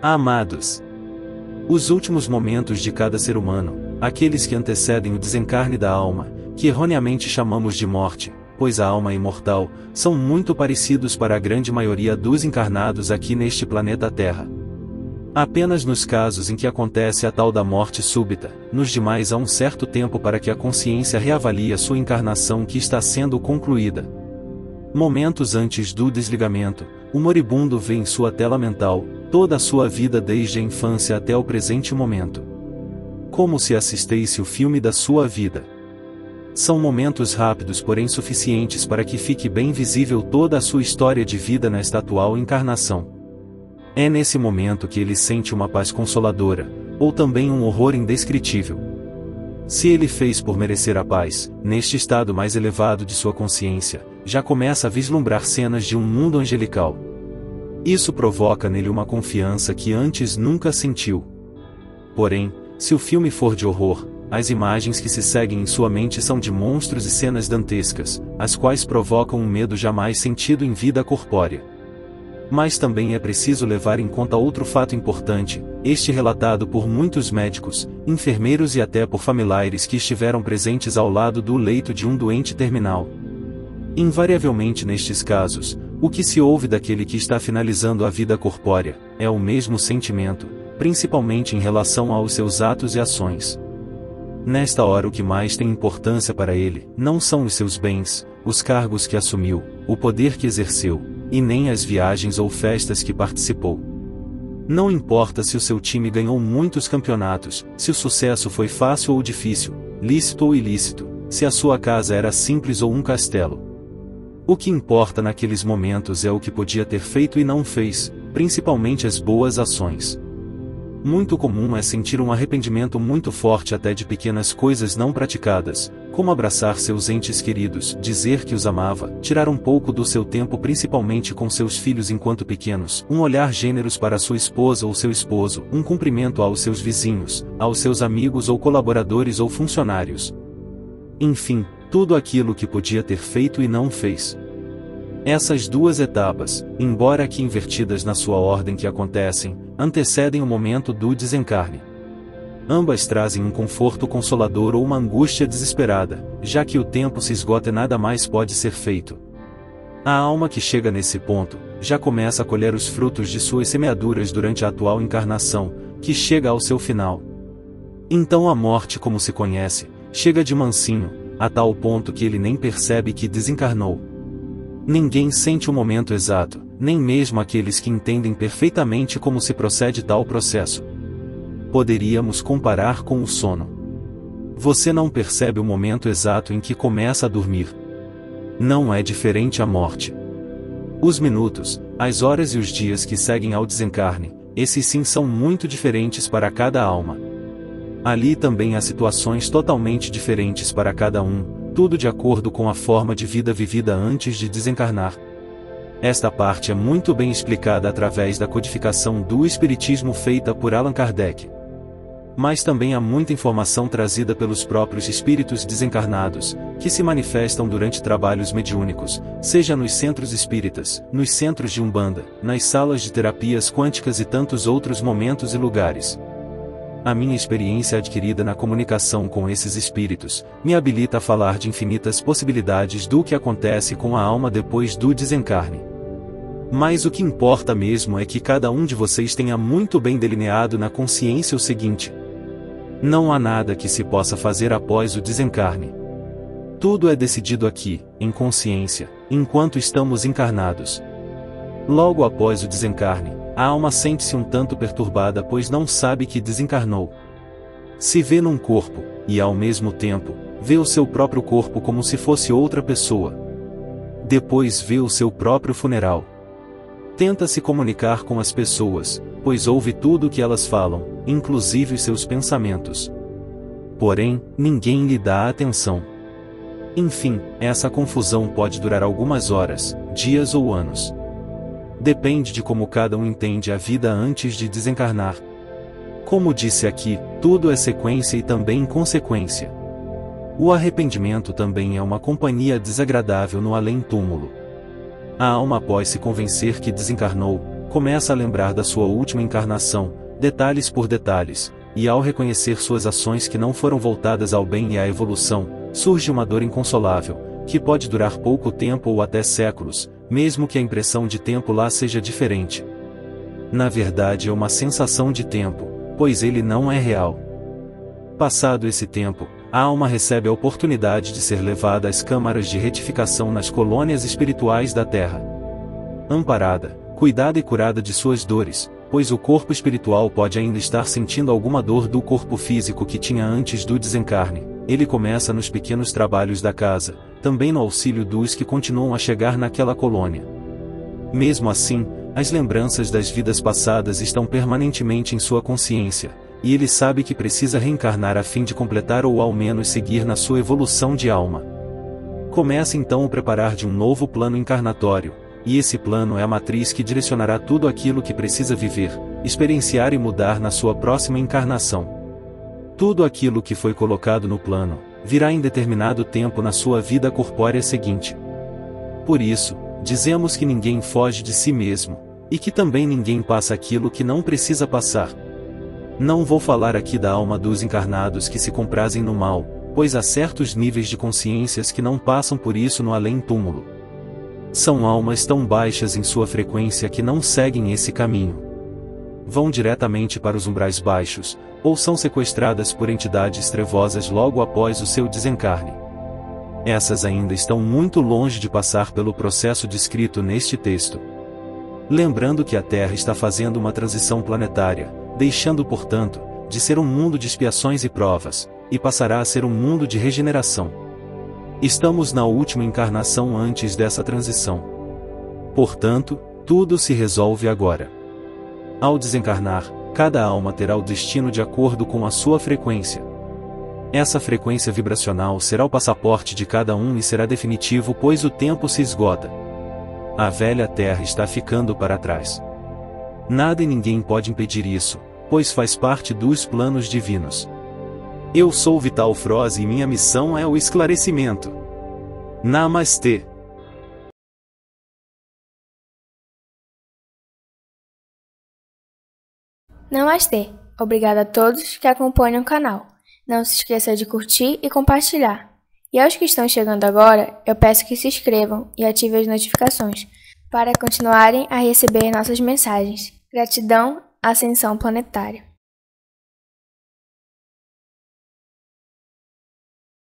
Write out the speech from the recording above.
Amados, os últimos momentos de cada ser humano, aqueles que antecedem o desencarne da alma, que erroneamente chamamos de morte, pois a alma é imortal, são muito parecidos para a grande maioria dos encarnados aqui neste planeta Terra. Apenas nos casos em que acontece a tal da morte súbita, nos demais há um certo tempo para que a consciência reavalie a sua encarnação que está sendo concluída. Momentos antes do desligamento, o moribundo vê em sua tela mental toda a sua vida desde a infância até o presente momento. Como se assistisse o filme da sua vida. São momentos rápidos, porém suficientes para que fique bem visível toda a sua história de vida nesta atual encarnação. É nesse momento que ele sente uma paz consoladora, ou também um horror indescritível. Se ele fez por merecer a paz, neste estado mais elevado de sua consciência, já começa a vislumbrar cenas de um mundo angelical. Isso provoca nele uma confiança que antes nunca sentiu. Porém, se o filme for de horror, as imagens que se seguem em sua mente são de monstros e cenas dantescas, as quais provocam um medo jamais sentido em vida corpórea. Mas também é preciso levar em conta outro fato importante, este relatado por muitos médicos, enfermeiros e até por familiares que estiveram presentes ao lado do leito de um doente terminal. Invariavelmente nestes casos, o que se ouve daquele que está finalizando a vida corpórea, é o mesmo sentimento, principalmente em relação aos seus atos e ações. Nesta hora o que mais tem importância para ele, não são os seus bens, os cargos que assumiu, o poder que exerceu, e nem as viagens ou festas que participou. Não importa se o seu time ganhou muitos campeonatos, se o sucesso foi fácil ou difícil, lícito ou ilícito, se a sua casa era simples ou um castelo. O que importa naqueles momentos é o que podia ter feito e não fez, principalmente as boas ações. Muito comum é sentir um arrependimento muito forte até de pequenas coisas não praticadas, como abraçar seus entes queridos, dizer que os amava, tirar um pouco do seu tempo principalmente com seus filhos enquanto pequenos, um olhar generoso para sua esposa ou seu esposo, um cumprimento aos seus vizinhos, aos seus amigos ou colaboradores ou funcionários. Enfim, tudo aquilo que podia ter feito e não fez. Essas duas etapas, embora aqui invertidas na sua ordem que acontecem, antecedem o momento do desencarne. Ambas trazem um conforto consolador ou uma angústia desesperada, já que o tempo se esgota e nada mais pode ser feito. A alma que chega nesse ponto, já começa a colher os frutos de suas semeaduras durante a atual encarnação, que chega ao seu final. Então a morte como se conhece, chega de mansinho, a tal ponto que ele nem percebe que desencarnou. Ninguém sente o momento exato, nem mesmo aqueles que entendem perfeitamente como se procede tal processo. Poderíamos comparar com o sono. Você não percebe o momento exato em que começa a dormir. Não é diferente a morte. Os minutos, as horas e os dias que seguem ao desencarne, esses sim são muito diferentes para cada alma. Ali também há situações totalmente diferentes para cada um, tudo de acordo com a forma de vida vivida antes de desencarnar. Esta parte é muito bem explicada através da codificação do Espiritismo feita por Allan Kardec. Mas também há muita informação trazida pelos próprios espíritos desencarnados, que se manifestam durante trabalhos mediúnicos, seja nos centros espíritas, nos centros de Umbanda, nas salas de terapias quânticas e tantos outros momentos e lugares. A minha experiência adquirida na comunicação com esses espíritos, me habilita a falar de infinitas possibilidades do que acontece com a alma depois do desencarne. Mas o que importa mesmo é que cada um de vocês tenha muito bem delineado na consciência o seguinte: não há nada que se possa fazer após o desencarne. Tudo é decidido aqui, em consciência, enquanto estamos encarnados. Logo após o desencarne, a alma sente-se um tanto perturbada pois não sabe que desencarnou. Se vê num corpo, e ao mesmo tempo, vê o seu próprio corpo como se fosse outra pessoa. Depois vê o seu próprio funeral. Tenta se comunicar com as pessoas, pois ouve tudo o que elas falam, inclusive os seus pensamentos. Porém, ninguém lhe dá atenção. Enfim, essa confusão pode durar algumas horas, dias ou anos. Depende de como cada um entende a vida antes de desencarnar. Como disse aqui, tudo é sequência e também consequência. O arrependimento também é uma companhia desagradável no além-túmulo. A alma após se convencer que desencarnou, Começa a lembrar da sua última encarnação, detalhes por detalhes, e ao reconhecer suas ações que não foram voltadas ao bem e à evolução, surge uma dor inconsolável, que pode durar pouco tempo ou até séculos, mesmo que a impressão de tempo lá seja diferente. Na verdade é uma sensação de tempo, pois ele não é real. Passado esse tempo, a alma recebe a oportunidade de ser levada às câmaras de retificação nas colônias espirituais da Terra. Amparada, cuidada e curada de suas dores, pois o corpo espiritual pode ainda estar sentindo alguma dor do corpo físico que tinha antes do desencarne, ele começa nos pequenos trabalhos da casa, também no auxílio dos que continuam a chegar naquela colônia. Mesmo assim, as lembranças das vidas passadas estão permanentemente em sua consciência, e ele sabe que precisa reencarnar a fim de completar ou ao menos seguir na sua evolução de alma. Começa então o preparar de um novo plano encarnatório, e esse plano é a matriz que direcionará tudo aquilo que precisa viver, experienciar e mudar na sua próxima encarnação. Tudo aquilo que foi colocado no plano, virá em determinado tempo na sua vida corpórea seguinte. Por isso, dizemos que ninguém foge de si mesmo, e que também ninguém passa aquilo que não precisa passar. Não vou falar aqui da alma dos encarnados que se comprazem no mal, pois há certos níveis de consciências que não passam por isso no além-túmulo. São almas tão baixas em sua frequência que não seguem esse caminho. Vão diretamente para os umbrais baixos, ou são sequestradas por entidades trevosas logo após o seu desencarne. Essas ainda estão muito longe de passar pelo processo descrito neste texto. Lembrando que a Terra está fazendo uma transição planetária, deixando portanto, de ser um mundo de expiações e provas, e passará a ser um mundo de regeneração. Estamos na última encarnação antes dessa transição. Portanto, tudo se resolve agora. Ao desencarnar, cada alma terá o destino de acordo com a sua frequência. Essa frequência vibracional será o passaporte de cada um e será definitivo pois o tempo se esgota. A velha Terra está ficando para trás. Nada e ninguém pode impedir isso, pois faz parte dos planos divinos. Eu sou Vital Froze e minha missão é o esclarecimento. Namastê. Namastê. Obrigada a todos que acompanham o canal. Não se esqueça de curtir e compartilhar. E aos que estão chegando agora, eu peço que se inscrevam e ativem as notificações para continuarem a receber nossas mensagens. Gratidão, Ascensão Planetária.